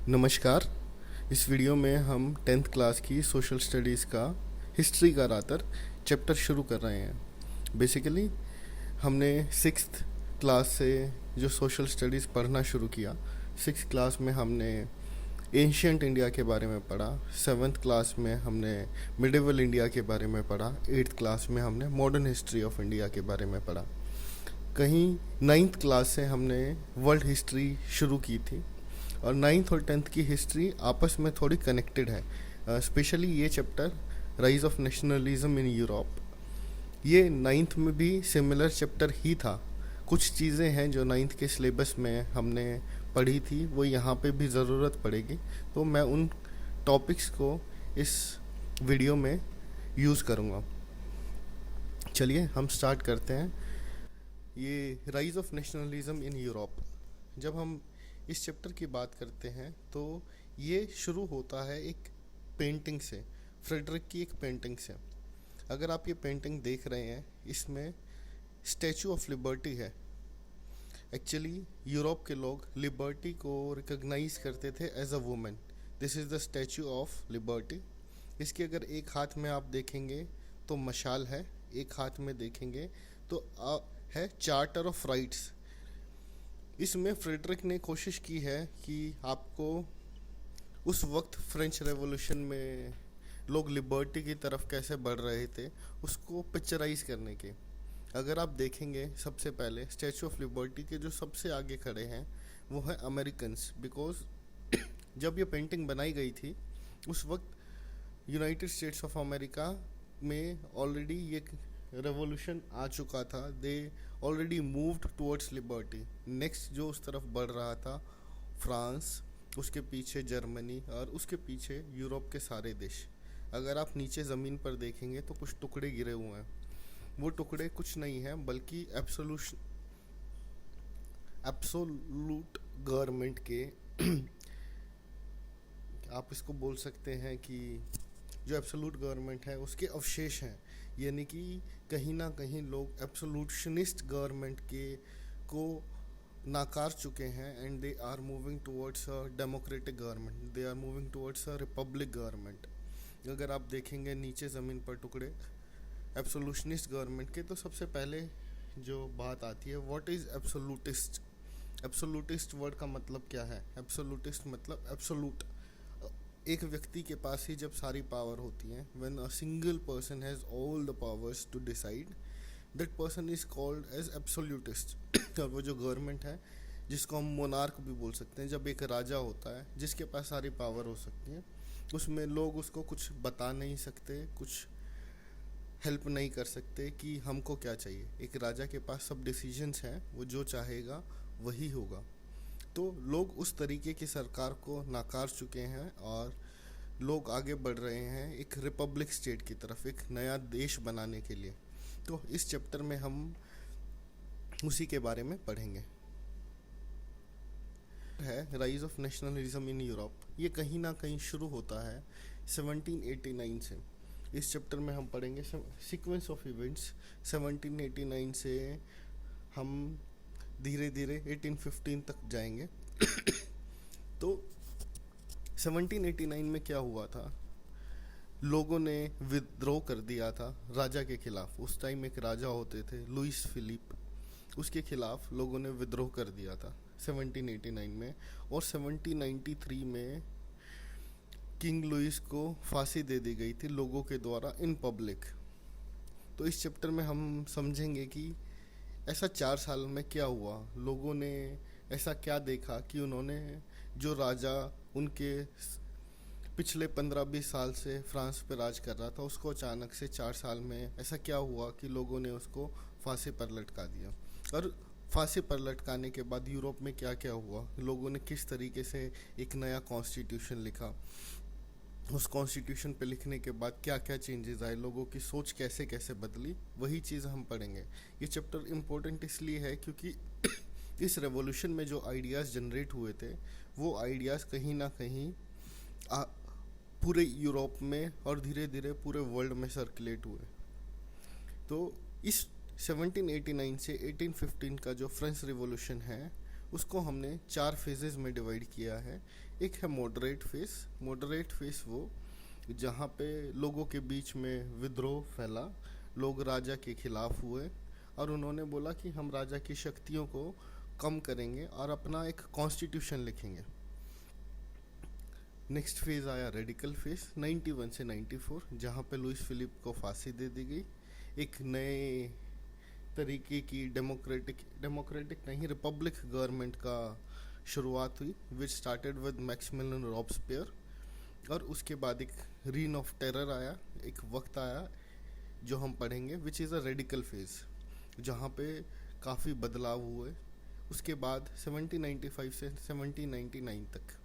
नमस्कार। इस वीडियो में हम टेंथ क्लास की सोशल स्टडीज़ का हिस्ट्री का रातर चैप्टर शुरू कर रहे हैं। बेसिकली हमने सिक्स्थ क्लास से जो सोशल स्टडीज़ पढ़ना शुरू किया, सिक्स्थ क्लास में हमने एंशियंट इंडिया के बारे में पढ़ा, सेवन्थ क्लास में हमने मिडिवल इंडिया के बारे में पढ़ा, एट्थ क्लास में हमने मॉडर्न हिस्ट्री ऑफ इंडिया के बारे में पढ़ा। कहीं नाइन्थ क्लास से हमने वर्ल्ड हिस्ट्री शुरू की थी और नाइन्थ और टेंथ की हिस्ट्री आपस में थोड़ी कनेक्टेड है। स्पेशली ये chapter rise of nationalism in Europe, ये नाइन्थ में भी सिमिलर चैप्टर ही था। कुछ चीज़ें हैं जो नाइन्थ के सिलेबस में हमने पढ़ी थी, वो यहाँ पे भी ज़रूरत पड़ेगी, तो मैं उन टॉपिक्स को इस वीडियो में यूज़ करूँगा। चलिए हम स्टार्ट करते हैं। ये rise of nationalism in Europe, जब हम इस चैप्टर की बात करते हैं तो ये शुरू होता है एक पेंटिंग से, फ्रेडरिक की एक पेंटिंग से। अगर आप ये पेंटिंग देख रहे हैं, इसमें स्टैचू ऑफ लिबर्टी है। एक्चुअली यूरोप के लोग लिबर्टी को रिकॉग्नाइज करते थे as a woman. This is the statue of liberty. इसके अगर एक हाथ में आप देखेंगे तो मशाल है, एक हाथ में देखेंगे तो है चार्टर ऑफ राइट्स। इसमें फ्रेडरिक ने कोशिश की है कि आपको उस वक्त फ्रेंच रेवोल्यूशन में लोग लिबर्टी की तरफ कैसे बढ़ रहे थे उसको पिक्चराइज करने के। अगर आप देखेंगे, सबसे पहले स्टैचू ऑफ लिबर्टी के जो सबसे आगे खड़े हैं वो है अमेरिकन्स, बिकॉज जब ये पेंटिंग बनाई गई थी उस वक्त यूनाइटेड स्टेट्स ऑफ अमेरिका में ऑलरेडी ये रेवोल्यूशन आ चुका था। They already moved towards liberty. Next जो उस तरफ बढ़ रहा था फ्रांस, उसके पीछे जर्मनी और उसके पीछे यूरोप के सारे देश। अगर आप नीचे ज़मीन पर देखेंगे तो कुछ टुकड़े गिरे हुए हैं। वो टुकड़े कुछ नहीं हैं बल्कि एब्सोलूट गवर्नमेंट के आप इसको बोल सकते हैं कि जो एब्सोलूट गवर्नमेंट है उसके अवशेष हैं। यानी कि कहीं ना कहीं लोग एब्सोल्यूशनिस्ट गवर्नमेंट के को नाकार चुके हैं and they are moving towards a democratic government, they are moving towards a republic government. अगर आप देखेंगे नीचे ज़मीन पर टुकड़े एब्सोल्यूशनिस्ट गवर्नमेंट के, तो सबसे पहले जो बात आती है, what is absolutist. Absolutist word का मतलब क्या है? एब्सोल्यूटिस्ट मतलब एब्सोल्यूट, एक व्यक्ति के पास ही जब सारी पावर होती है, when a single person has all the powers to decide, that person is called as absolutist. और वो जो गवर्नमेंट है, जिसको हम मोनार्क भी बोल सकते हैं, जब एक राजा होता है जिसके पास सारी पावर हो सकती है, उसमें लोग उसको कुछ बता नहीं सकते, कुछ हेल्प नहीं कर सकते कि हमको क्या चाहिए। एक राजा के पास सब डिसीजंस हैं, वो जो चाहेगा वही होगा। तो लोग उस तरीके की सरकार को नाकार चुके हैं और लोग आगे बढ़ रहे हैं एक रिपब्लिक स्टेट की तरफ, एक नया देश बनाने के लिए। तो इस चैप्टर में हम उसी के बारे में पढ़ेंगे। है rise of nationalism in Europe. ये कहीं ना कहीं शुरू होता है 1789 से। इस चैप्टर में हम पढ़ेंगे सीक्वेंस ऑफ इवेंट्स 1789 से हम धीरे धीरे 1815 तक जाएंगे। तो 1789 में क्या हुआ था, लोगों ने विद्रोह कर दिया था राजा के खिलाफ। उस टाइम एक राजा होते थे लुइस फिलिप, उसके खिलाफ लोगों ने विद्रोह कर दिया था 1789 में। और 1793 में किंग लुइस को फांसी दे दी गई थी लोगों के द्वारा इन पब्लिक। तो इस चैप्टर में हम समझेंगे कि ऐसा 4 साल में क्या हुआ, लोगों ने ऐसा क्या देखा कि उन्होंने, जो राजा उनके पिछले 15-20 साल से फ्रांस पे राज कर रहा था, उसको अचानक से 4 साल में ऐसा क्या हुआ कि लोगों ने उसको फांसी पर लटका दिया। और फांसी पर लटकाने के बाद यूरोप में क्या क्या हुआ, लोगों ने किस तरीके से एक नया कॉन्स्टिट्यूशन लिखा, उस कॉन्स्टिट्यूशन पे लिखने के बाद क्या क्या चेंजेस आए, लोगों की सोच कैसे कैसे बदली, वही चीज़ हम पढ़ेंगे। ये चैप्टर इम्पोर्टेंट इसलिए है क्योंकि इस रेवोल्यूशन में जो आइडियाज़ जनरेट हुए थे, वो आइडियाज़ कहीं ना कहीं पूरे यूरोप में और धीरे धीरे पूरे वर्ल्ड में सर्कुलेट हुए। तो इस 1789 से 1815 का जो फ्रेंच रिवॉल्यूशन है उसको हमने 4 फेजेस में डिवाइड किया है। एक है मॉडरेट फेस। मॉडरेट फेस वो जहाँ पे लोगों के बीच में विद्रोह फैला, लोग राजा के खिलाफ हुए और उन्होंने बोला कि हम राजा की शक्तियों को कम करेंगे और अपना एक कॉन्स्टिट्यूशन लिखेंगे। नेक्स्ट फेज़ आया रेडिकल फेस 91 से 94, जहाँ पे लुइस फिलिप को फांसी दे दी गई। एक नए तरीके की डेमोक्रेटिक नहीं, रिपब्लिक गवर्नमेंट का शुरुआत हुई, which started with Maximilien Robespierre. और उसके बाद एक रीन ऑफ टेरर आया, एक वक्त आया जो हम पढ़ेंगे, which is a radical phase, जहाँ पे काफ़ी बदलाव हुए। उसके बाद 1795 से 1799 तक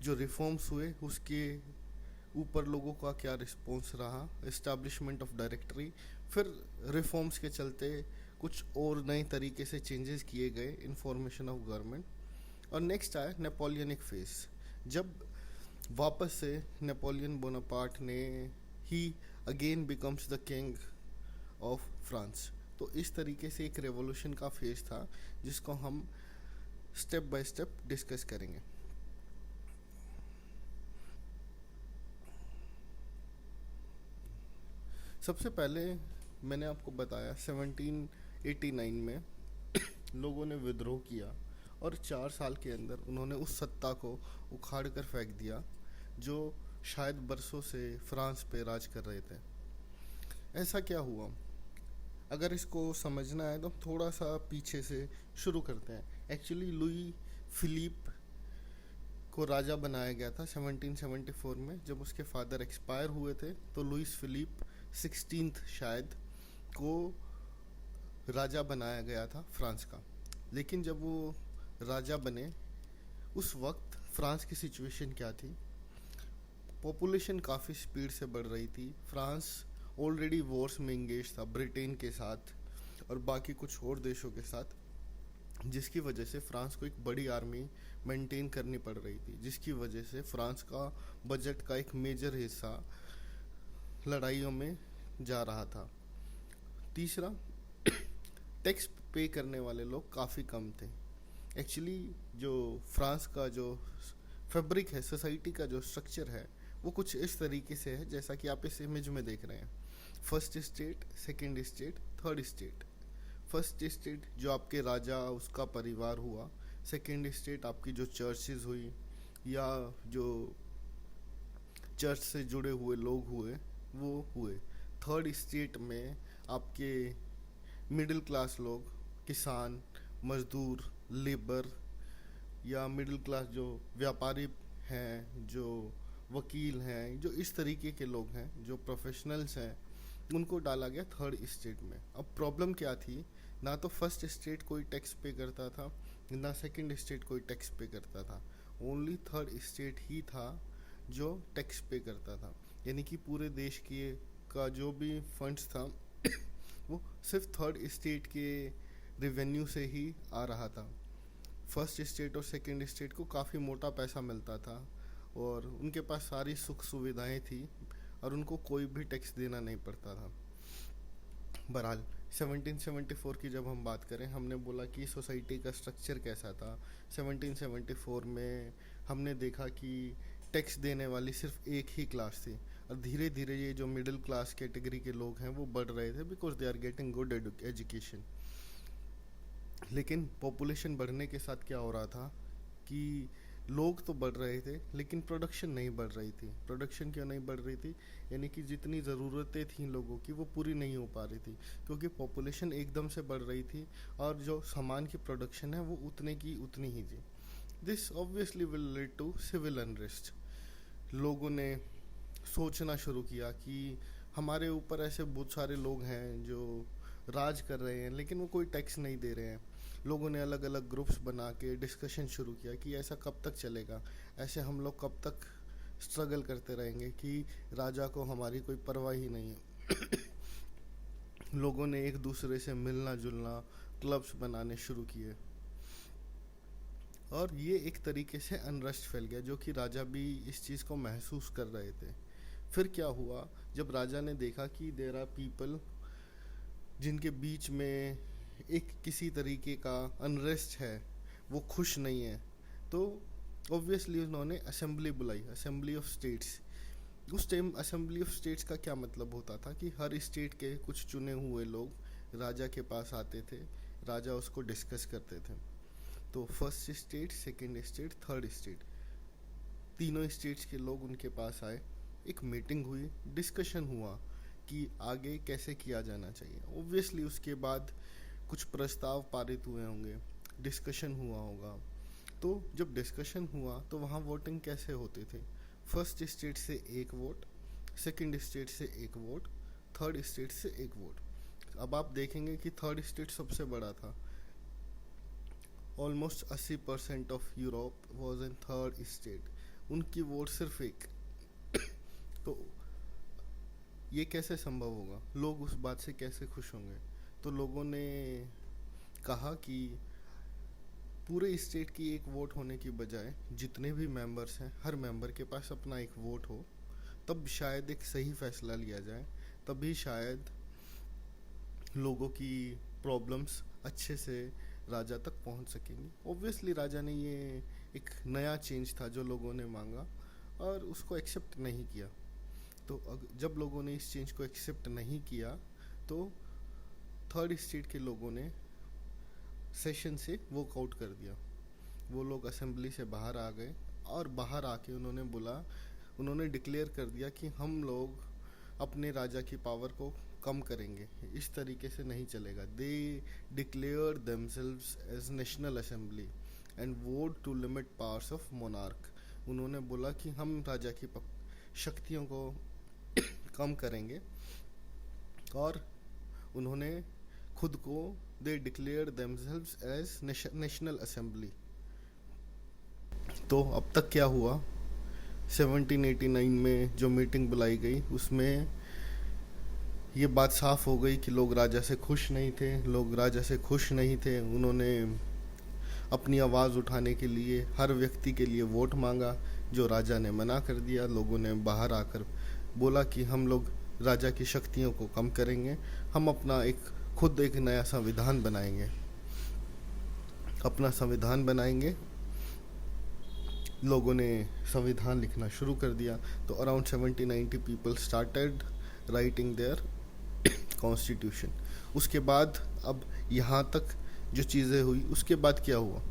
जो रिफॉर्म्स हुए उसके ऊपर लोगों का क्या रिस्पॉन्स रहा। इस्टेब्लिशमेंट ऑफ डायरेक्टरी, फिर रिफॉर्म्स के चलते कुछ और नए तरीके से चेंजेस किए गए इन फॉर्मेशन ऑफ गवर्नमेंट। और नेक्स्ट आया नेपोलियनिक फेस, जब वापस से नेपोलियन बोनापार्ट ने he again becomes the king of France. तो इस तरीके से एक रेवोल्यूशन का फेज था जिसको हम स्टेप बाय स्टेप डिस्कस करेंगे। सबसे पहले मैंने आपको बताया 1789 में लोगों ने विद्रोह किया और 4 साल के अंदर उन्होंने उस सत्ता को उखाड़ कर फेंक दिया जो शायद बरसों से फ्रांस पे राज कर रहे थे। ऐसा क्या हुआ, अगर इसको समझना है तो थोड़ा सा पीछे से शुरू करते हैं। एक्चुअली लुई फिलिप को राजा बनाया गया था 1774 में, जब उसके फादर एक्सपायर हुए थे तो लुइस फिलिप 16th शायद को राजा बनाया गया था फ्रांस का। लेकिन जब वो राजा बने उस वक्त फ्रांस की सिचुएशन क्या थी, पॉपुलेशन काफ़ी स्पीड से बढ़ रही थी। फ्रांस ऑलरेडी वॉर्स में इंगेज था ब्रिटेन के साथ और बाकी कुछ और देशों के साथ, जिसकी वजह से फ्रांस को एक बड़ी आर्मी मेंटेन करनी पड़ रही थी, जिसकी वजह से फ्रांस का बजट का एक मेजर हिस्सा लड़ाइयों में जा रहा था। तीसरा, टैक्स पे करने वाले लोग काफ़ी कम थे। एक्चुअली जो फ्रांस का जो फैब्रिक है, सोसाइटी का जो स्ट्रक्चर है, वो कुछ इस तरीके से है जैसा कि आप इस इमेज में देख रहे हैं। First state, second state, third state. First state जो आपके राजा उसका परिवार हुआ, सेकंड स्टेट आपकी जो चर्चेज हुई या जो चर्च से जुड़े हुए लोग हुए वो हुए। थर्ड स्टेट में आपके मिडिल क्लास लोग, किसान, मजदूर, लेबर या मिडिल क्लास जो व्यापारी हैं, जो वकील हैं, जो इस तरीके के लोग हैं, जो प्रोफेशनल्स हैं, उनको डाला गया थर्ड स्टेट में। अब प्रॉब्लम क्या थी, ना तो फर्स्ट स्टेट कोई टैक्स पे करता था ना सेकंड स्टेट कोई टैक्स पे करता था, ओनली थर्ड स्टेट ही था जो टैक्स पे करता था। यानी कि पूरे देश के का जो भी फंड्स था वो सिर्फ थर्ड स्टेट के रेवेन्यू से ही आ रहा था। फर्स्ट स्टेट और सेकंड स्टेट को काफ़ी मोटा पैसा मिलता था और उनके पास सारी सुख सुविधाएं थी और उनको कोई भी टैक्स देना नहीं पड़ता था। बहरहाल 1774 की जब हम बात करें, हमने बोला कि सोसाइटी का स्ट्रक्चर कैसा था। 1774 में हमने देखा कि टैक्स देने वाली सिर्फ एक ही क्लास थी और धीरे धीरे ये जो मिडिल क्लास कैटेगरी के लोग हैं वो बढ़ रहे थे, because they are getting good education. लेकिन पॉपुलेशन बढ़ने के साथ क्या हो रहा था कि लोग तो बढ़ रहे थे लेकिन प्रोडक्शन नहीं बढ़ रही थी। प्रोडक्शन क्यों नहीं बढ़ रही थी, यानी कि जितनी ज़रूरतें थी लोगों की वो पूरी नहीं हो पा रही थी, क्योंकि पॉपुलेशन एकदम से बढ़ रही थी और जो सामान की प्रोडक्शन है वो उतने की उतनी ही थी। This obviously will lead to civil unrest. लोगों ने सोचना शुरू किया कि हमारे ऊपर ऐसे बहुत सारे लोग हैं जो राज कर रहे हैं लेकिन वो कोई टैक्स नहीं दे रहे हैं। लोगों ने अलग अलग ग्रुप्स बना के डिस्कशन शुरू किया कि ऐसा कब तक चलेगा, ऐसे हम लोग कब तक स्ट्रगल करते रहेंगे कि राजा को हमारी कोई परवाह ही नहीं है। लोगों ने एक दूसरे से मिलना जुलना, क्लब्स बनाने शुरू किए और ये एक तरीके से अनरेस्ट फैल गया, जो कि राजा भी इस चीज़ को महसूस कर रहे थे। फिर क्या हुआ, जब राजा ने देखा कि देयर आर पीपल जिनके बीच में एक किसी तरीके का अनरेस्ट है, वो खुश नहीं है, तो ऑब्वियसली उन्होंने असेंबली बुलाई, असेंबली ऑफ स्टेट्स। उस टाइम असेंबली ऑफ स्टेट्स का क्या मतलब होता था कि हर स्टेट के कुछ चुने हुए लोग राजा के पास आते थे, राजा उसको डिस्कस करते थे। तो first state, second state, third state, तीनों स्टेट्स के लोग उनके पास आए, एक मीटिंग हुई, डिस्कशन हुआ कि आगे कैसे किया जाना चाहिए। ऑब्वियसली उसके बाद कुछ प्रस्ताव पारित हुए होंगे, डिस्कशन हुआ होगा। तो जब डिस्कशन हुआ तो वहाँ वोटिंग कैसे होते थे, फर्स्ट स्टेट से एक वोट, सेकंड स्टेट से एक वोट, थर्ड स्टेट से एक वोट। अब आप देखेंगे कि थर्ड स्टेट सबसे बड़ा था, almost 80% of Europe was in third state, उनकी वोट सिर्फ एक। तो ये कैसे संभव होगा, लोग उस बात से कैसे खुश होंगे? तो लोगों ने कहा कि पूरे स्टेट की एक वोट होने की बजाय जितने भी मेंबर्स हैं हर मेंबर के पास अपना एक वोट हो, तब शायद एक सही फैसला लिया जाए, तभी शायद लोगों की प्रॉब्लम्स अच्छे से राजा तक पहुंच सकेंगी। ऑब्वियसली राजा ने ये एक नया चेंज था जो लोगों ने मांगा और उसको एक्सेप्ट नहीं किया। तो जब लोगों ने इस चेंज को एक्सेप्ट नहीं किया तो थर्ड स्टेट के लोगों ने सेशन से वॉकआउट कर दिया। वो लोग असेंबली से बाहर आ गए और बाहर आके उन्होंने डिक्लेयर कर दिया कि हम लोग अपने राजा की पावर को कम करेंगे, इस तरीके से नहीं चलेगा। They declare themselves as national assembly and vote to limit powers of monarch. उन्होंने बोला कि हम राजा की शक्तियों को कम करेंगे और उन्होंने खुद को they declare themselves as national assembly. तो अब तक क्या हुआ, 1789 में जो मीटिंग बुलाई गई उसमें ये बात साफ हो गई कि लोग राजा से खुश नहीं थे, लोग राजा से खुश नहीं थे। उन्होंने अपनी आवाज़ उठाने के लिए हर व्यक्ति के लिए वोट मांगा, जो राजा ने मना कर दिया। लोगों ने बाहर आकर बोला कि हम लोग राजा की शक्तियों को कम करेंगे, हम अपना खुद एक नया संविधान बनाएंगे, अपना संविधान बनाएंगे। लोगों ने संविधान लिखना शुरू कर दिया। तो around 70-90 people started writing their constitution. उसके बाद अब यहाँ तक जो चीज़ें हुई, उसके बाद क्या हुआ?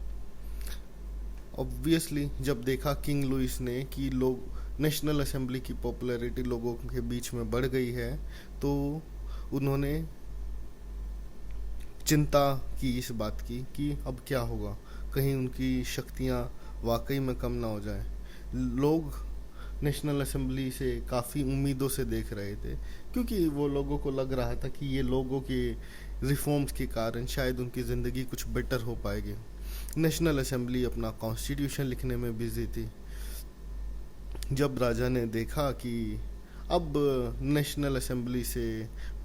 ऑब्वियसली जब देखा किंग लुइस ने कि लोग नेशनल असेंबली की पॉपुलैरिटी लोगों के बीच में बढ़ गई है, तो उन्होंने चिंता की इस बात की कि अब क्या होगा, कहीं उनकी शक्तियाँ वाकई में कम ना हो जाए। लोग नेशनल असेंबली से काफ़ी उम्मीदों से देख रहे थे, क्योंकि वो लोगों को लग रहा था कि ये लोगों के रिफॉर्म्स के कारण शायद उनकी ज़िंदगी कुछ बेटर हो पाएगी। नेशनल असेंबली अपना कॉन्स्टिट्यूशन लिखने में बिजी थी। जब राजा ने देखा कि अब नेशनल असेंबली से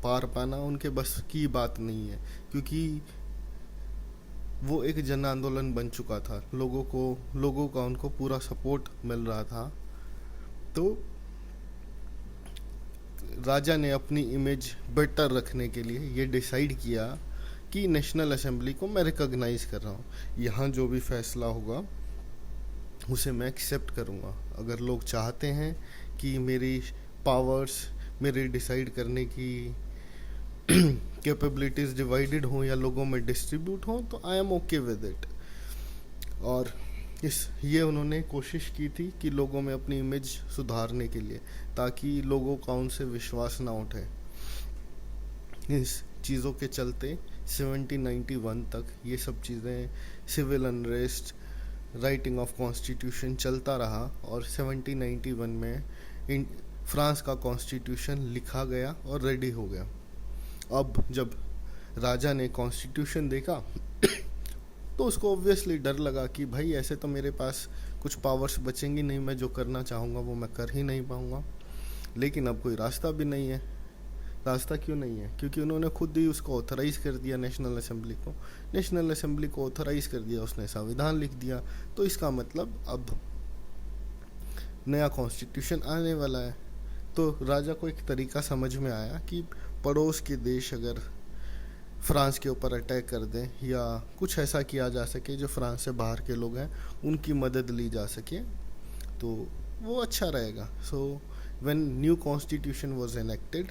पार पाना उनके बस की बात नहीं है, क्योंकि वो एक जन आंदोलन बन चुका था, लोगों का उनको पूरा सपोर्ट मिल रहा था। तो राजा ने अपनी इमेज बेटर रखने के लिए ये डिसाइड किया कि नेशनल असेंबली को मैं रिकॉग्नाइज कर रहा हूँ, यहाँ जो भी फैसला होगा उसे मैं एक्सेप्ट करूँगा। अगर लोग चाहते हैं कि मेरी पावर्स, मेरे डिसाइड करने की कैपेबिलिटीज़ डिवाइडेड हों या लोगों में डिस्ट्रीब्यूट हों, तो I am okay with it. और ये उन्होंने कोशिश की थी कि लोगों में अपनी इमेज सुधारने के लिए, ताकि लोगों का उनसे विश्वास ना उठे। इस चीज़ों के चलते 1791 तक ये सब चीज़ें, civil unrest, writing of constitution चलता रहा, और 1791 में फ्रांस का कॉन्स्टिट्यूशन लिखा गया और रेडी हो गया। अब जब राजा ने कॉन्स्टिट्यूशन देखा तो उसको ऑब्वियसली डर लगा कि भाई ऐसे तो मेरे पास कुछ पावर्स बचेंगी नहीं, मैं जो करना चाहूँगा वो मैं कर ही नहीं पाऊँगा। लेकिन अब कोई रास्ता भी नहीं है। रास्ता क्यों नहीं है? क्योंकि उन्होंने खुद ही उसको ऑथराइज़ कर दिया, नेशनल असेंबली को ऑथराइज़ कर दिया, उसने संविधान लिख दिया। तो इसका मतलब अब नया कॉन्स्टिट्यूशन आने वाला है। तो राजा को एक तरीका समझ में आया कि पड़ोस के देश अगर फ्रांस के ऊपर अटैक कर दें या कुछ ऐसा किया जा सके जो फ्रांस से बाहर के लोग हैं उनकी मदद ली जा सके, तो वो अच्छा रहेगा. So when new constitution was enacted,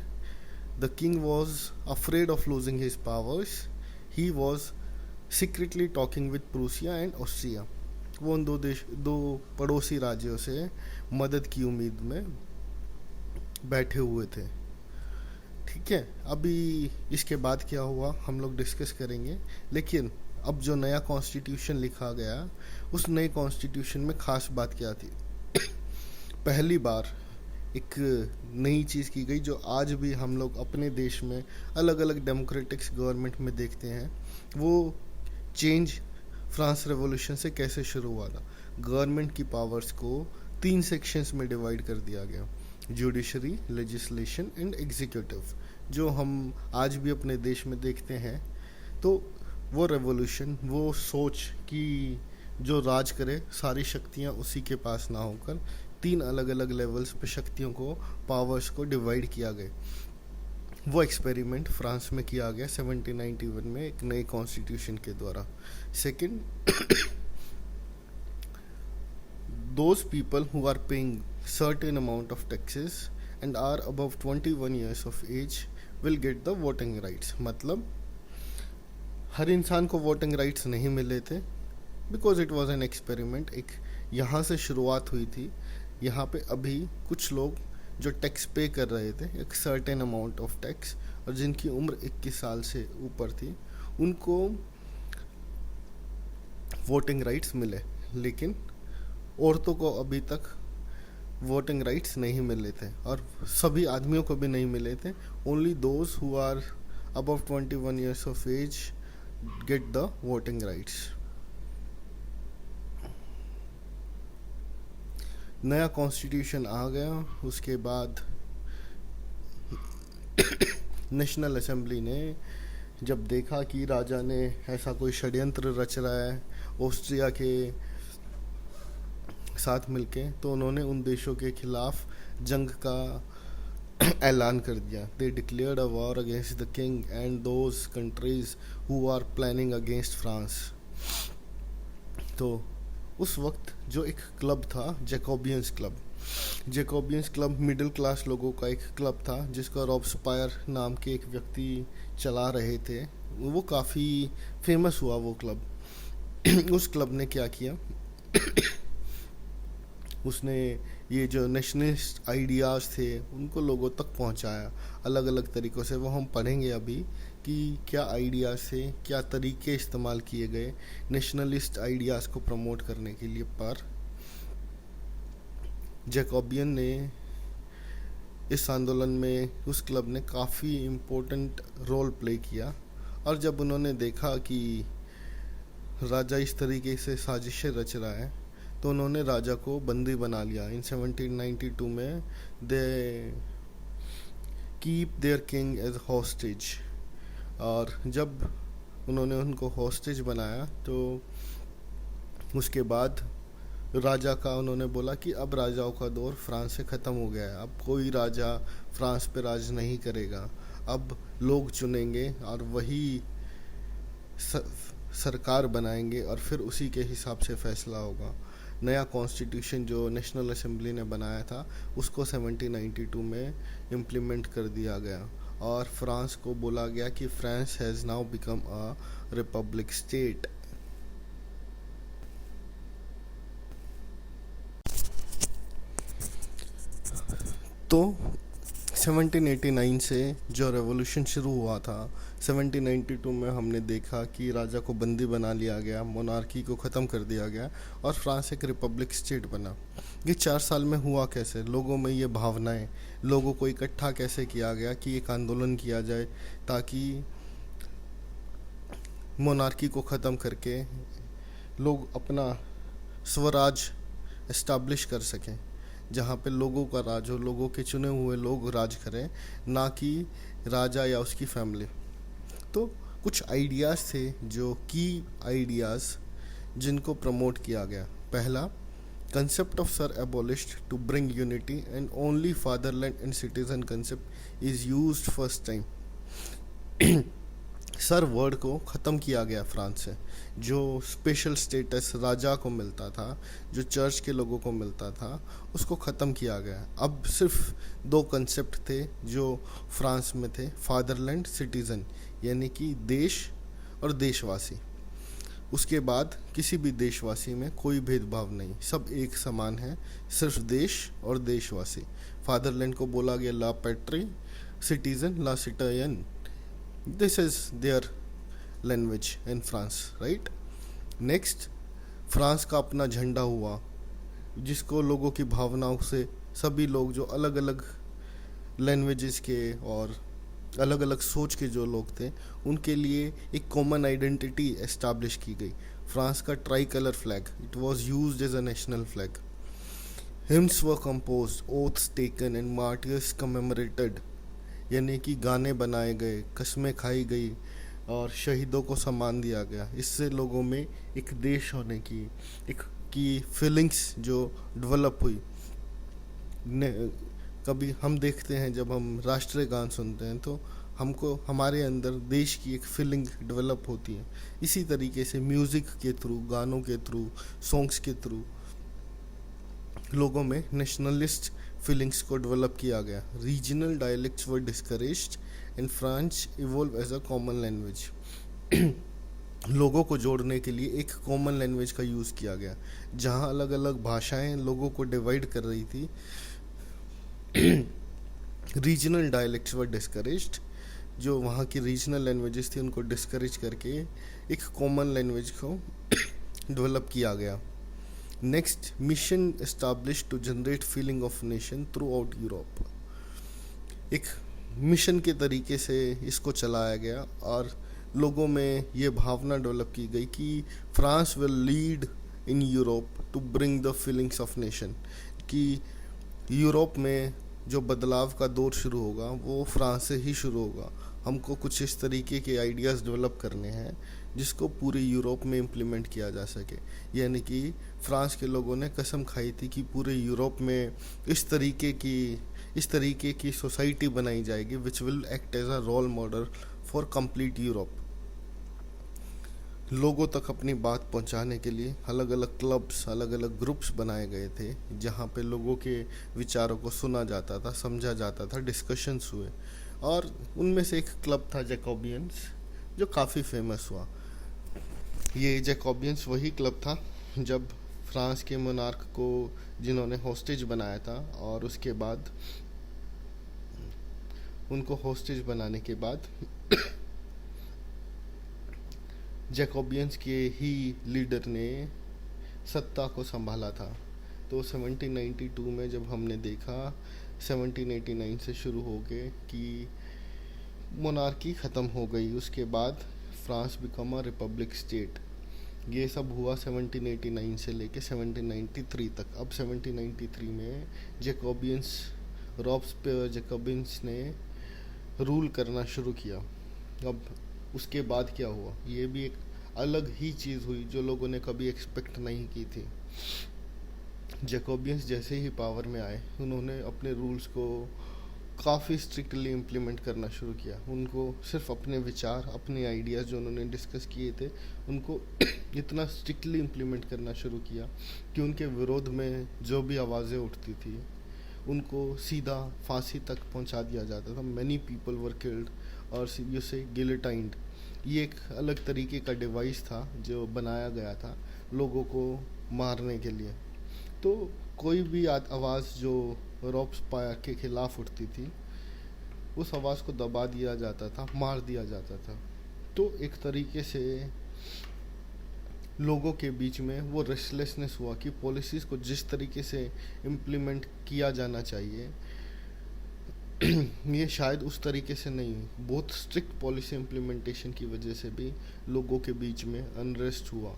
the king was afraid of losing his powers. He was secretly talking with Prussia and Austria. वो उन दो पड़ोसी राज्यों से मदद की उम्मीद में बैठे हुए थे. ठीक है, अभी इसके बाद क्या हुआ हम लोग डिस्कस करेंगे. लेकिन अब जो नया कॉन्स्टिट्यूशन लिखा गया, उस नए कॉन्स्टिट्यूशन में खास बात क्या थी? पहली बार एक नई चीज़ की गई जो आज भी हम लोग अपने देश में अलग अलग डेमोक्रेटिक गवर्नमेंट में देखते हैं. वो चेंज फ्रांस रेवोल्यूशन से कैसे शुरू हुआ था. गवर्नमेंट की पावर्स को 3 सेक्शंस में डिवाइड कर दिया गया: जुडिशरी, लेजिस्लेशन एंड एग्जीक्यूटिव, जो हम आज भी अपने देश में देखते हैं. तो वो रेवोल्यूशन, वो सोच कि जो राज करे सारी शक्तियाँ उसी के पास ना होकर 3 अलग अलग लेवल्स पे शक्तियों को, पावर्स को डिवाइड किया गया. वो एक्सपेरिमेंट फ्रांस में किया गया 1791 में एक नए कॉन्स्टिट्यूशन के द्वारा. Second, those people who are paying certain amount of taxes and are above 21 years of age will get the voting rights. मतलब हर इंसान को वोटिंग राइट्स नहीं मिले थे, because it was an experiment. एक यहाँ से शुरुआत हुई थी. यहाँ पे अभी कुछ लोग जो टैक्स पे कर रहे थे, एक सर्टेन अमाउंट ऑफ टैक्स, और जिनकी उम्र 21 साल से ऊपर थी, उनको वोटिंग राइट्स मिले. लेकिन औरतों को अभी तक वोटिंग राइट्स नहीं मिले थे, और सभी आदमियों को भी नहीं मिले थे. Only those who are above 21 years of age get the voting rights. नया कॉन्स्टिट्यूशन आ गया. उसके बाद नेशनल असेंबली ने जब देखा कि राजा ने ऐसा कोई षड्यंत्र रच रहा है ऑस्ट्रिया के साथ मिलके, तो उन्होंने उन देशों के खिलाफ जंग का ऐलान कर दिया. They declared a war against the king and those countries who are planning against France. तो उस वक्त जो एक क्लब था, Jacobins club. Jacobins club middle class लोगों का एक क्लब था जिसको रॉबस्पायर नाम के एक व्यक्ति चला रहे थे. वो काफ़ी फेमस हुआ वो क्लब. उस क्लब ने क्या किया, उसने ये जो नेशनलिस्ट आइडियाज़ थे उनको लोगों तक पहुंचाया अलग अलग तरीक़ों से. वो हम पढ़ेंगे अभी कि क्या आइडियाज़ थे, क्या तरीके इस्तेमाल किए गए नेशनलिस्ट आइडियाज़ को प्रमोट करने के लिए. पर जैकोबियन ने इस आंदोलन में, उस क्लब ने काफ़ी इम्पोर्टेंट रोल प्ले किया. और जब उन्होंने देखा कि राजा इस तरीके से साजिशें रच रहा है, तो उन्होंने राजा को बंदी बना लिया. इन 1792 में they keep their king as hostage. और जब उन्होंने उनको हॉस्टेज बनाया, तो उसके बाद राजा का उन्होंने बोला कि अब राजाओं का दौर फ्रांस से ख़त्म हो गया है. अब कोई राजा फ्रांस पे राज नहीं करेगा. अब लोग चुनेंगे और वही सरकार बनाएंगे और फिर उसी के हिसाब से फैसला होगा. नया कॉन्स्टिट्यूशन जो नेशनल असेंबली ने बनाया था, उसको 1792 में इम्प्लीमेंट कर दिया गया. और फ्रांस को बोला गया कि France has now become a republic state. तो 1789 से जो रेवोल्यूशन शुरू हुआ था, 1792 में हमने देखा कि राजा को बंदी बना लिया गया, मोनार्की को ख़त्म कर दिया गया और फ्रांस एक रिपब्लिक स्टेट बना. ये 4 साल में हुआ कैसे? लोगों में ये भावनाएं, लोगों को इकट्ठा कैसे किया गया कि एक आंदोलन किया जाए ताकि मोनार्की को ख़त्म करके लोग अपना स्वराज इस्टाब्लिश कर सकें, जहाँ पे लोगों का राज हो, लोगों के चुने हुए लोग राज करें, ना कि राजा या उसकी फैमिली. तो कुछ आइडियाज़ थे जो की आइडियाज़ जिनको प्रमोट किया गया. पहला, concept of sir abolished to bring unity and only fatherland and citizen concept is used first time. Sir word को ख़त्म किया गया फ्रांस से। जो स्पेशल स्टेटस राजा को मिलता था, जो चर्च के लोगों को मिलता था, उसको ख़त्म किया गया। अब सिर्फ दो कंसेप्ट थे जो फ्रांस में थे, फादरलैंड, सिटीज़न, यानी कि देश और देशवासी। उसके बाद किसी भी देशवासी में कोई भेदभाव नहीं, सब एक समान है, सिर्फ देश और देशवासी। फादरलैंड को बोला गया ला पैट्री, सिटीज़न ला सिटायन। This is their language in France, right. Next, France का अपना झंडा हुआ, जिसको लोगों की भावनाओं से सभी लोग जो अलग अलग लैंग्वेजेस के और अलग अलग सोच के जो लोग थे, उनके लिए एक कॉमन आइडेंटिटी एस्टैब्लिश की गई। फ्रांस का tricolour flag, it was used as a national flag. Hymns were composed, oaths taken and martyrs commemorated, यानी कि गाने बनाए गए, कस्में खाई गई और शहीदों को सम्मान दिया गया। इससे लोगों में एक देश होने की एक की फीलिंग्स जो डेवलप हुई। कभी हम देखते हैं, जब हम राष्ट्रीय गान सुनते हैं तो हमको हमारे अंदर देश की एक फीलिंग डेवलप होती है। इसी तरीके से म्यूज़िक के थ्रू, गानों के थ्रू, सॉन्ग्स के थ्रू लोगों में नेशनलिस्ट फीलिंग्स को डेवलप किया गया। Regional dialects were discouraged and French evolve as a common language. लोगों को जोड़ने के लिए एक कॉमन लैंग्वेज का यूज़ किया गया। जहाँ अलग अलग भाषाएं लोगों को डिवाइड कर रही थी, रीजनल डायलेक्ट्स वर डिस्करेज्ड। जो वहाँ की रीजनल लैंग्वेजेस थी उनको डिस्करेज करके एक कॉमन लैंग्वेज को डेवलप किया गया। Next, mission establish to generate feeling of nation throughout Europe. एक मिशन के तरीके से इसको चलाया गया और लोगों में ये भावना डेवलप की गई कि France will lead in Europe to bring the feelings of nation, कि यूरोप में जो बदलाव का दौर शुरू होगा वो फ्रांस से ही शुरू होगा। हमको कुछ इस तरीके के आइडियाज़ डेवलप करने हैं जिसको पूरे यूरोप में इम्प्लीमेंट किया जा सके। यानी कि फ्रांस के लोगों ने कसम खाई थी कि पूरे यूरोप में इस तरीके की सोसाइटी बनाई जाएगी which will act as a role model for complete Europe. लोगों तक अपनी बात पहुंचाने के लिए अलग अलग क्लब्स, अलग अलग ग्रुप्स बनाए गए थे, जहां पे लोगों के विचारों को सुना जाता था, समझा जाता था, डिस्कशंस हुए। और उनमें से एक क्लब था जैकोबियंस, जो काफ़ी फेमस हुआ। ये जैकोबियंस वही क्लब था जब फ्रांस के मोनार्क को जिन्होंने हॉस्टेज बनाया था, और उसके बाद उनको हॉस्टेज बनाने के बाद जैकोबियंस के ही लीडर ने सत्ता को संभाला था। तो 1792 में जब हमने देखा 1789 से शुरू हो के कि मोनार्की ख़त्म हो गई, उसके बाद France become a republic state. ये सब हुआ 1789 से लेके 1793 तक। अब 1793 में रॉब्सपियर जैकोबियंस ने रूल करना शुरू किया। अब उसके बाद क्या हुआ, ये भी एक अलग ही चीज़ हुई जो लोगों ने कभी एक्सपेक्ट नहीं की थी। जैकोबियंस जैसे ही पावर में आए, उन्होंने अपने रूल्स को काफ़ी स्ट्रिक्टली इम्प्लीमेंट करना शुरू किया। उनको सिर्फ अपने विचार, अपने आइडियाज़ जो उन्होंने डिस्कस किए थे, उनको इतना स्ट्रिक्टली इम्प्लीमेंट करना शुरू किया कि उनके विरोध में जो भी आवाज़ें उठती थी उनको सीधा फांसी तक पहुंचा दिया जाता था। मैनी पीपल वर किल्ड और यू से गिलेटाइंड। ये एक अलग तरीके का डिवाइस था जो बनाया गया था लोगों को मारने के लिए। तो कोई भी आवाज़ जो रॉब्सपायर के खिलाफ उठती थी, उस आवाज़ को दबा दिया जाता था, मार दिया जाता था। तो एक तरीके से लोगों के बीच में वो रेस्टलेसनेस हुआ कि पॉलिसीज़ को जिस तरीके से इम्प्लीमेंट किया जाना चाहिए ये शायद उस तरीके से नहीं हुई। बहुत स्ट्रिक्ट पॉलिसी इम्प्लीमेंटेशन की वजह से भी लोगों के बीच में अनरेस्ट हुआ।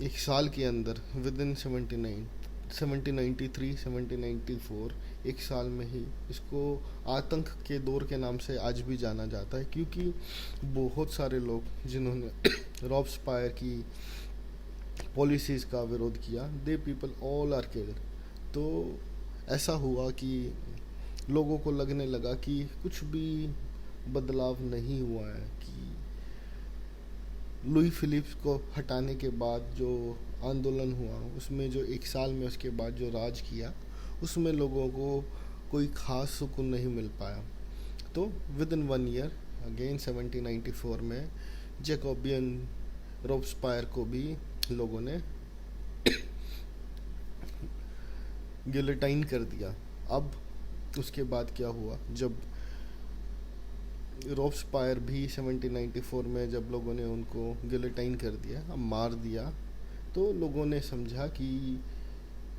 एक साल के अंदर विद इन 1793 1794, एक साल में ही इसको आतंक के दौर के नाम से आज भी जाना जाता है, क्योंकि बहुत सारे लोग जिन्होंने रॉब्सपायर की पॉलिसीज़ का विरोध किया, they people all are killed. तो ऐसा हुआ कि लोगों को लगने लगा कि कुछ भी बदलाव नहीं हुआ है कि लुई फिलिप्स को हटाने के बाद जो आंदोलन हुआ उसमें जो एक साल में उसके बाद जो राज किया उसमें लोगों को कोई ख़ास सुकून नहीं मिल पाया। तो विद इन 1 ईयर अगेन 1794 में जैकोबियन रॉब्सपायर को भी लोगों ने गिलोटाइन कर दिया। अब उसके बाद क्या हुआ, जब रॉब्सपायर भी 1794 में जब लोगों ने उनको गिलोटाइन कर दिया, अब मार दिया, तो लोगों ने समझा कि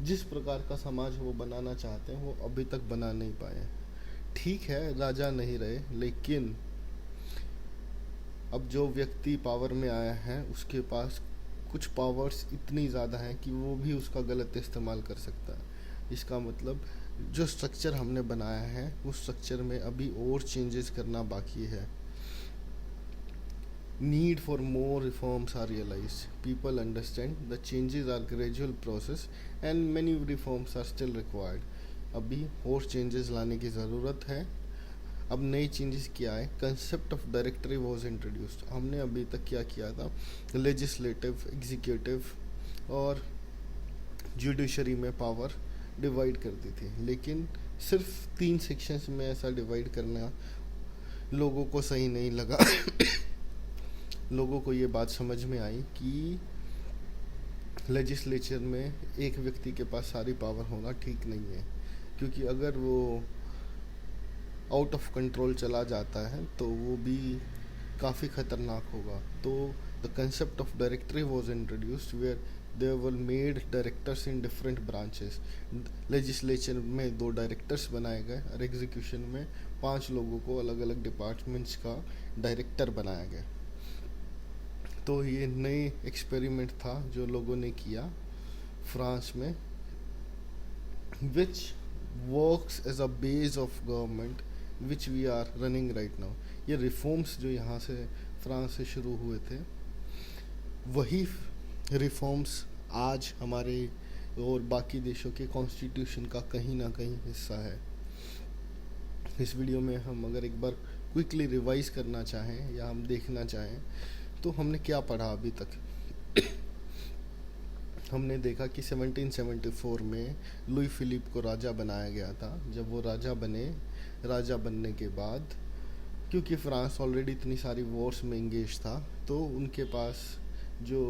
जिस प्रकार का समाज वो बनाना चाहते हैं वो अभी तक बना नहीं पाए। ठीक है, राजा नहीं रहे, लेकिन अब जो व्यक्ति पावर में आया है उसके पास कुछ पावर्स इतनी ज़्यादा हैं कि वो भी उसका गलत इस्तेमाल कर सकता है। इसका मतलब जो स्ट्रक्चर हमने बनाया है उस स्ट्रक्चर में अभी और चेंजेस करना बाकी है। Need for more reforms are realised, people understand the changes are gradual process and many reforms are still required. अभी और चेंजेस लाने की ज़रूरत है। अब नई चेंजेस क्या है, concept of directory was introduced. हमने अभी तक क्या किया था, लेजिस्लेटिव, एग्जीक्यूटिव और जुडिशरी में पावर डिवाइड कर दी थी, लेकिन सिर्फ 3 सेक्शंस में ऐसा डिवाइड करना लोगों को सही नहीं लगा। लोगों को ये बात समझ में आई कि लेजिस्लेचर में एक व्यक्ति के पास सारी पावर होना ठीक नहीं है, क्योंकि अगर वो आउट ऑफ कंट्रोल चला जाता है तो वो भी काफ़ी ख़तरनाक होगा। तो the concept of directory was introduced where there were made directors in different branches. Legislature में 2 डायरेक्टर्स बनाए गए और एग्जीक्यूशन में 5 लोगों को अलग अलग डिपार्टमेंट्स का डायरेक्टर बनाया गया। तो ये नए एक्सपेरिमेंट था जो लोगों ने किया फ्रांस में, which works as a base of government which we are running right now. ये रिफॉर्म्स जो यहाँ से फ्रांस से शुरू हुए थे वही रिफॉर्म्स आज हमारे और बाकी देशों के कॉन्स्टिट्यूशन का कहीं ना कहीं हिस्सा है। इस वीडियो में हम अगर एक बार क्विकली रिवाइज करना चाहें या हम देखना चाहें तो हमने क्या पढ़ा अभी तक। हमने देखा कि 1774 में लुई फिलिप को राजा बनाया गया था। जब वो राजा बने, राजा बनने के बाद क्योंकि फ्रांस ऑलरेडी इतनी सारी वॉर्स में इंगेज था तो उनके पास जो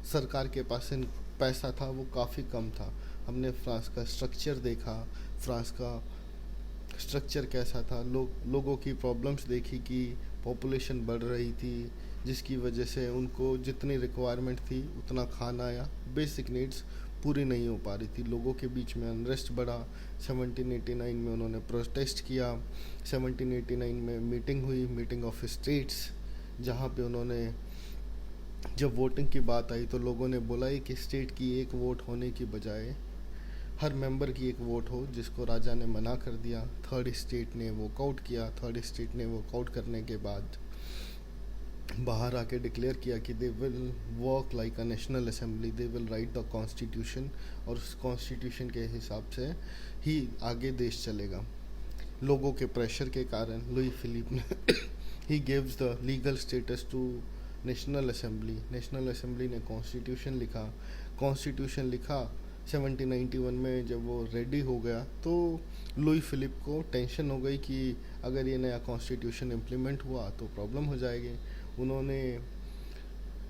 सरकार के पास पैसा था वो काफ़ी कम था। हमने फ्रांस का स्ट्रक्चर देखा, फ्रांस का स्ट्रक्चर कैसा था, लोगों की प्रॉब्लम्स देखी कि पॉपुलेशन बढ़ रही थी जिसकी वजह से उनको जितनी रिक्वायरमेंट थी उतना खाना या बेसिक नीड्स पूरी नहीं हो पा रही थी। लोगों के बीच में अनरेस्ट बढ़ा। 1789 में उन्होंने प्रोटेस्ट किया। 1789 में मीटिंग हुई, मीटिंग ऑफ स्टेट्स, जहाँ पे उन्होंने जब वोटिंग की बात आई तो लोगों ने बोला कि स्टेट की एक वोट होने की बजाय हर मेंबर की एक वोट हो, जिसको राजा ने मना कर दिया। थर्ड स्टेट ने वॉकआउट किया। थर्ड स्टेट ने वॉकआउट करने के बाद बाहर आके डिक्लेयर किया कि they will work like a national assembly, they will write the constitution, और उस कॉन्स्टिट्यूशन के हिसाब से ही आगे देश चलेगा। लोगों के प्रेशर के कारण लुई फिलिप ने he gives the legal status to national assembly. National assembly ने कॉन्स्टिट्यूशन लिखा 1791 में। जब वो रेडी हो गया तो लुई फिलिप को टेंशन हो गई कि अगर ये नया कॉन्स्टिट्यूशन इम्प्लीमेंट हुआ तो प्रॉब्लम हो जाएगी। उन्होंने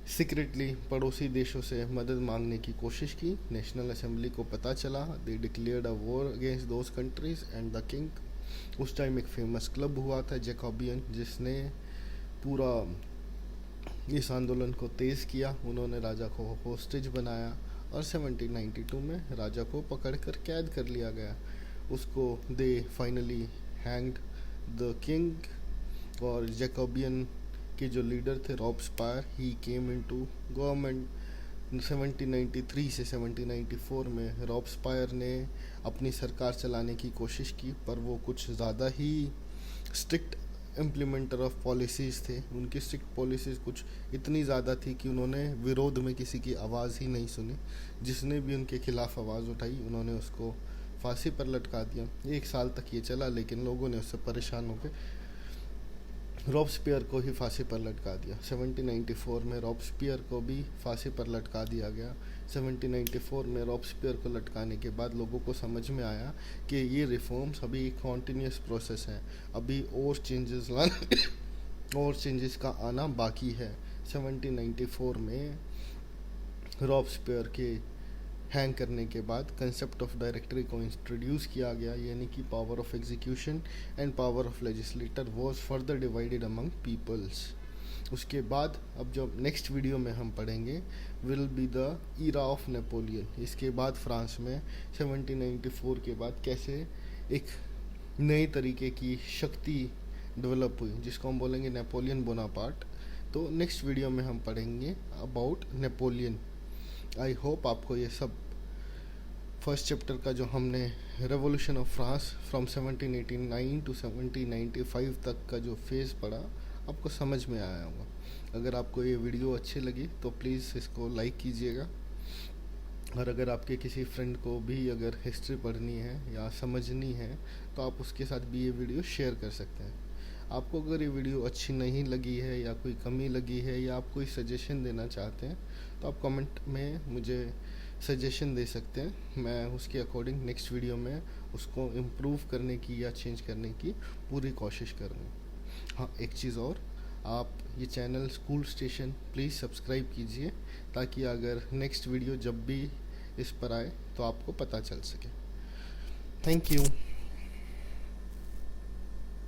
सीक्रेटली पड़ोसी देशों से मदद मांगने की कोशिश की। नेशनल असेंबली को पता चला, they declared a war against those countries and the king. उस टाइम एक फेमस क्लब हुआ था जैकोबियन, जिसने पूरा इस आंदोलन को तेज़ किया। उन्होंने राजा को होस्टेज बनाया और 1792 में राजा को पकड़कर कैद कर लिया गया। उसको they finally hanged the king. और जैकोबियन के जो लीडर थे रॉब्सपायर, ही केम इनटू गवर्नमेंट 1793 से 1794 में। रॉब्सपायर ने अपनी सरकार चलाने की कोशिश की, पर वो कुछ ज़्यादा ही स्ट्रिक्ट इम्प्लीमेंटर ऑफ पॉलिसीज़ थे। उनकी स्ट्रिक्ट पॉलिसीज़ कुछ इतनी ज़्यादा थी कि उन्होंने विरोध में किसी की आवाज़ ही नहीं सुनी। जिसने भी उनके खिलाफ़ आवाज़ उठाई उन्होंने उसको फांसी पर लटका दिया। 1 साल तक ये चला, लेकिन लोगों ने उससे परेशान होकर रॉब्सपियर को ही फांसी पर लटका दिया। 1794 में रॉब्सपियर को भी फांसी पर लटका दिया गया। 1794 में रॉब्सपियर को लटकाने के बाद लोगों को समझ में आया कि ये रिफॉर्म्स अभी एक कॉन्टीन्यूस प्रोसेस है, अभी और चेंजेस लाने और चेंजेस का आना बाकी है। 1794 में रॉब्सपियर के हैंग करने के बाद कंसेप्ट ऑफ डायरेक्टरी को इंट्रोड्यूस किया गया, यानी कि power of execution and power of legislator was further divided among peoples. उसके बाद अब जो नेक्स्ट वीडियो में हम पढ़ेंगे will be the era of Napoleon. इसके बाद फ्रांस में 1794 के बाद कैसे एक नई तरीके की शक्ति डेवलप हुई, जिसको हम बोलेंगे नेपोलियन बोनापार्ट। तो नेक्स्ट वीडियो में हम पढ़ेंगे अबाउट नेपोलियन। आई होप आपको ये सब फर्स्ट चैप्टर का जो हमने revolution of France from 1789 to 1795 तक का जो फेज़ पढ़ा आपको समझ में आया होगा। अगर आपको ये वीडियो अच्छी लगी तो प्लीज़ इसको लाइक कीजिएगा, और अगर आपके किसी फ्रेंड को भी अगर हिस्ट्री पढ़नी है या समझनी है तो आप उसके साथ भी ये वीडियो शेयर कर सकते हैं। आपको अगर ये वीडियो अच्छी नहीं लगी है या कोई कमी लगी है या आप कोई सजेशन देना चाहते हैं तो आप कमेंट में मुझे सजेशन दे सकते हैं। मैं उसके अकॉर्डिंग नेक्स्ट वीडियो में उसको इम्प्रूव करने की या चेंज करने की पूरी कोशिश करूँगा। हाँ, एक चीज़ और, आप ये channel school station please subscribe कीजिए, ताकि अगर नेक्स्ट वीडियो जब भी इस पर आए तो आपको पता चल सके। Thank you.